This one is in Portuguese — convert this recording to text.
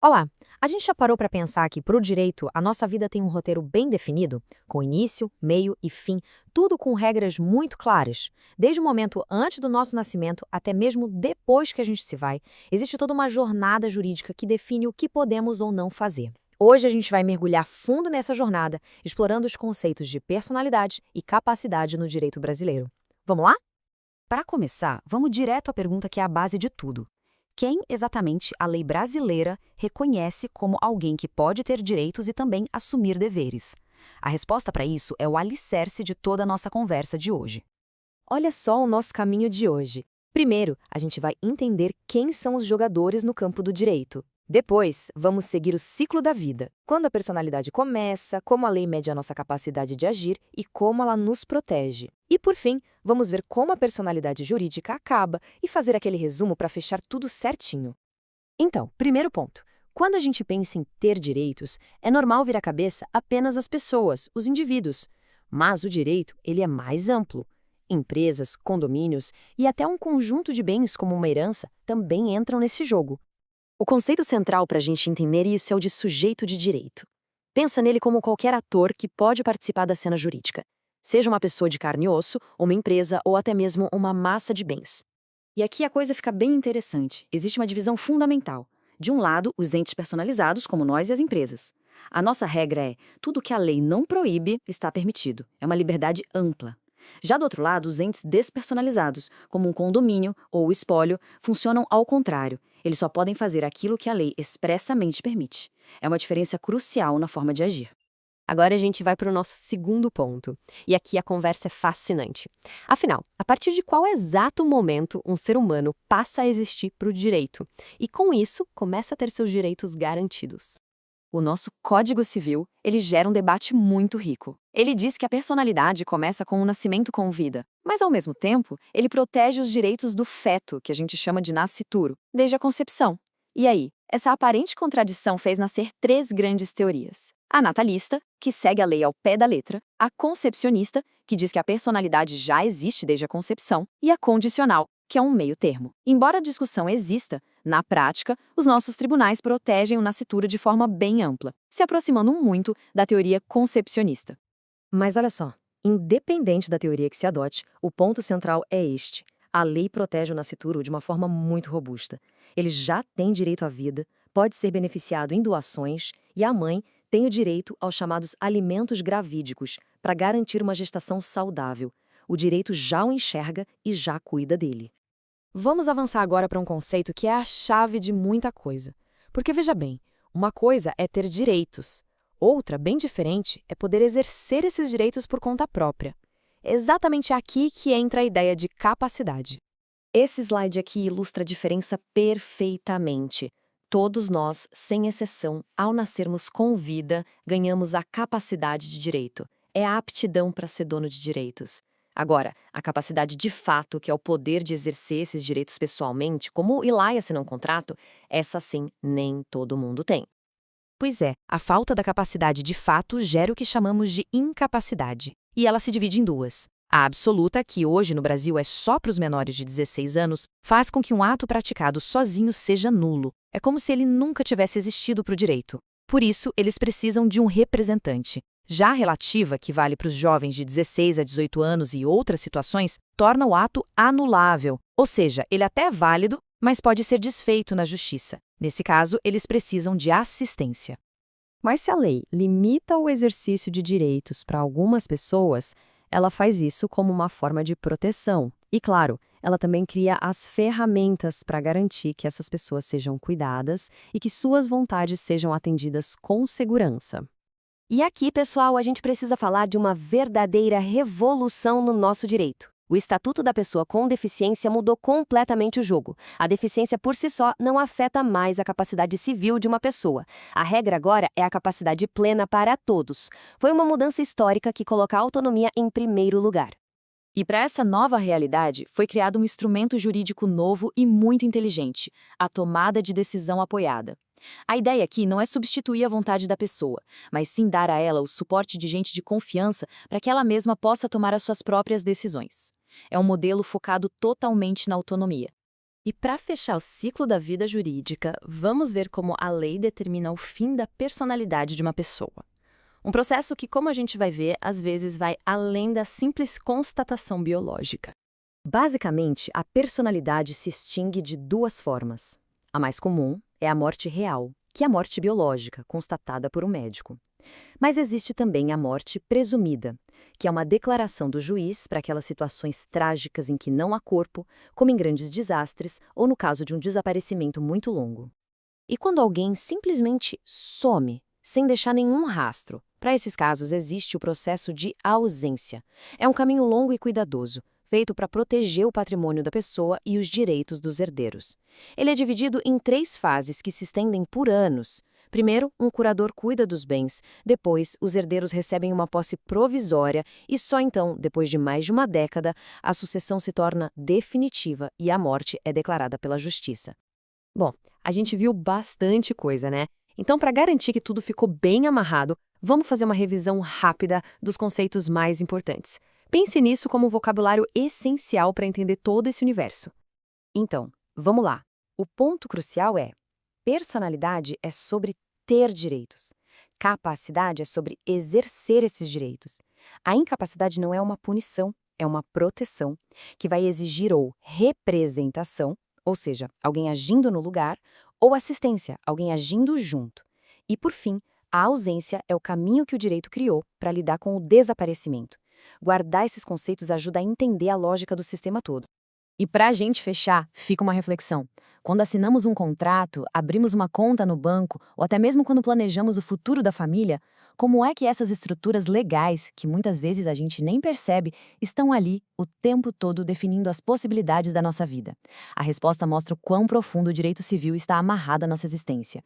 Olá! A gente já parou para pensar que, para o direito, a nossa vida tem um roteiro bem definido, com início, meio e fim, tudo com regras muito claras. Desde o momento antes do nosso nascimento até mesmo depois que a gente se vai, existe toda uma jornada jurídica que define o que podemos ou não fazer. Hoje a gente vai mergulhar fundo nessa jornada, explorando os conceitos de personalidade e capacidade no direito brasileiro. Vamos lá? Para começar, vamos direto à pergunta que é a base de tudo. Quem exatamente a lei brasileira reconhece como alguém que pode ter direitos e também assumir deveres? A resposta para isso é o alicerce de toda a nossa conversa de hoje. Olha só o nosso caminho de hoje. Primeiro, a gente vai entender quem são os jogadores no campo do direito. Depois, vamos seguir o ciclo da vida. Quando a personalidade começa, como a lei mede a nossa capacidade de agir e como ela nos protege. E por fim, vamos ver como a personalidade jurídica acaba e fazer aquele resumo para fechar tudo certinho. Então, primeiro ponto. Quando a gente pensa em ter direitos, é normal vir à cabeça apenas as pessoas, os indivíduos. Mas o direito, ele é mais amplo. Empresas, condomínios e até um conjunto de bens como uma herança também entram nesse jogo. O conceito central para a gente entender isso é o de sujeito de direito. Pensa nele como qualquer ator que pode participar da cena jurídica, seja uma pessoa de carne e osso, uma empresa ou até mesmo uma massa de bens. E aqui a coisa fica bem interessante. Existe uma divisão fundamental. De um lado, os entes personalizados, como nós e as empresas. A nossa regra é: tudo que a lei não proíbe está permitido. É uma liberdade ampla. Já do outro lado, os entes despersonalizados, como um condomínio ou o espólio, funcionam ao contrário. Eles só podem fazer aquilo que a lei expressamente permite. É uma diferença crucial na forma de agir. Agora a gente vai para o nosso segundo ponto. E aqui a conversa é fascinante. Afinal, a partir de qual exato momento um ser humano passa a existir para o direito? E com isso, começa a ter seus direitos garantidos. O nosso Código Civil, ele gera um debate muito rico. Ele diz que a personalidade começa com o nascimento com vida, mas ao mesmo tempo, ele protege os direitos do feto, que a gente chama de nascituro, desde a concepção. E aí, essa aparente contradição fez nascer três grandes teorias. A natalista, que segue a lei ao pé da letra, a concepcionista, que diz que a personalidade já existe desde a concepção, e a condicional, que é um meio termo. Embora a discussão exista, na prática, os nossos tribunais protegem o nascituro de forma bem ampla, se aproximando muito da teoria concepcionista. Mas olha só, independente da teoria que se adote, o ponto central é este. A lei protege o nascituro de uma forma muito robusta. Ele já tem direito à vida, pode ser beneficiado em doações e a mãe tem o direito aos chamados alimentos gravídicos para garantir uma gestação saudável. O direito já o enxerga e já cuida dele. Vamos avançar agora para um conceito que é a chave de muita coisa. Porque veja bem, uma coisa é ter direitos, outra, bem diferente, é poder exercer esses direitos por conta própria. É exatamente aqui que entra a ideia de capacidade. Esse slide aqui ilustra a diferença perfeitamente. Todos nós, sem exceção, ao nascermos com vida, ganhamos a capacidade de direito. É a aptidão para ser dono de direitos. Agora, a capacidade de fato, que é o poder de exercer esses direitos pessoalmente, como ir lá e assinar um contrato, essa sim, nem todo mundo tem. Pois é, a falta da capacidade de fato gera o que chamamos de incapacidade. E ela se divide em duas. A absoluta, que hoje no Brasil é só para os menores de 16 anos, faz com que um ato praticado sozinho seja nulo. É como se ele nunca tivesse existido para o direito. Por isso, eles precisam de um representante. Já a relativa, que vale para os jovens de 16 a 18 anos e outras situações, torna o ato anulável. Ou seja, ele até é válido, mas pode ser desfeito na justiça. Nesse caso, eles precisam de assistência. Mas se a lei limita o exercício de direitos para algumas pessoas, ela faz isso como uma forma de proteção. E, claro, ela também cria as ferramentas para garantir que essas pessoas sejam cuidadas e que suas vontades sejam atendidas com segurança. E aqui, pessoal, a gente precisa falar de uma verdadeira revolução no nosso direito. O Estatuto da Pessoa com Deficiência mudou completamente o jogo. A deficiência por si só não afeta mais a capacidade civil de uma pessoa. A regra agora é a capacidade plena para todos. Foi uma mudança histórica que coloca a autonomia em primeiro lugar. E para essa nova realidade, foi criado um instrumento jurídico novo e muito inteligente, a tomada de decisão apoiada. A ideia aqui não é substituir a vontade da pessoa, mas sim dar a ela o suporte de gente de confiança para que ela mesma possa tomar as suas próprias decisões. É um modelo focado totalmente na autonomia. E para fechar o ciclo da vida jurídica, vamos ver como a lei determina o fim da personalidade de uma pessoa. Um processo que, como a gente vai ver, às vezes vai além da simples constatação biológica. Basicamente, a personalidade se extingue de duas formas. A mais comum é a morte real, que é a morte biológica, constatada por um médico. Mas existe também a morte presumida, que é uma declaração do juiz para aquelas situações trágicas em que não há corpo, como em grandes desastres ou no caso de um desaparecimento muito longo. E quando alguém simplesmente some, sem deixar nenhum rastro, para esses casos existe o processo de ausência. É um caminho longo e cuidadoso, feito para proteger o patrimônio da pessoa e os direitos dos herdeiros. Ele é dividido em 3 fases que se estendem por anos. Primeiro, um curador cuida dos bens, depois, os herdeiros recebem uma posse provisória e só então, depois de mais de uma década, a sucessão se torna definitiva e a morte é declarada pela justiça. Bom, a gente viu bastante coisa, né? Então, para garantir que tudo ficou bem amarrado, vamos fazer uma revisão rápida dos conceitos mais importantes. Pense nisso como um vocabulário essencial para entender todo esse universo. Então, vamos lá. O ponto crucial é: personalidade é sobre ter direitos. Capacidade é sobre exercer esses direitos. A incapacidade não é uma punição, é uma proteção, que vai exigir ou representação, ou seja, alguém agindo no lugar, ou assistência, alguém agindo junto. E, por fim, a ausência é o caminho que o direito criou para lidar com o desaparecimento. Guardar esses conceitos ajuda a entender a lógica do sistema todo. E para a gente fechar, fica uma reflexão. Quando assinamos um contrato, abrimos uma conta no banco, ou até mesmo quando planejamos o futuro da família, como é que essas estruturas legais, que muitas vezes a gente nem percebe, estão ali o tempo todo definindo as possibilidades da nossa vida? A resposta mostra o quão profundo o direito civil está amarrado à nossa existência.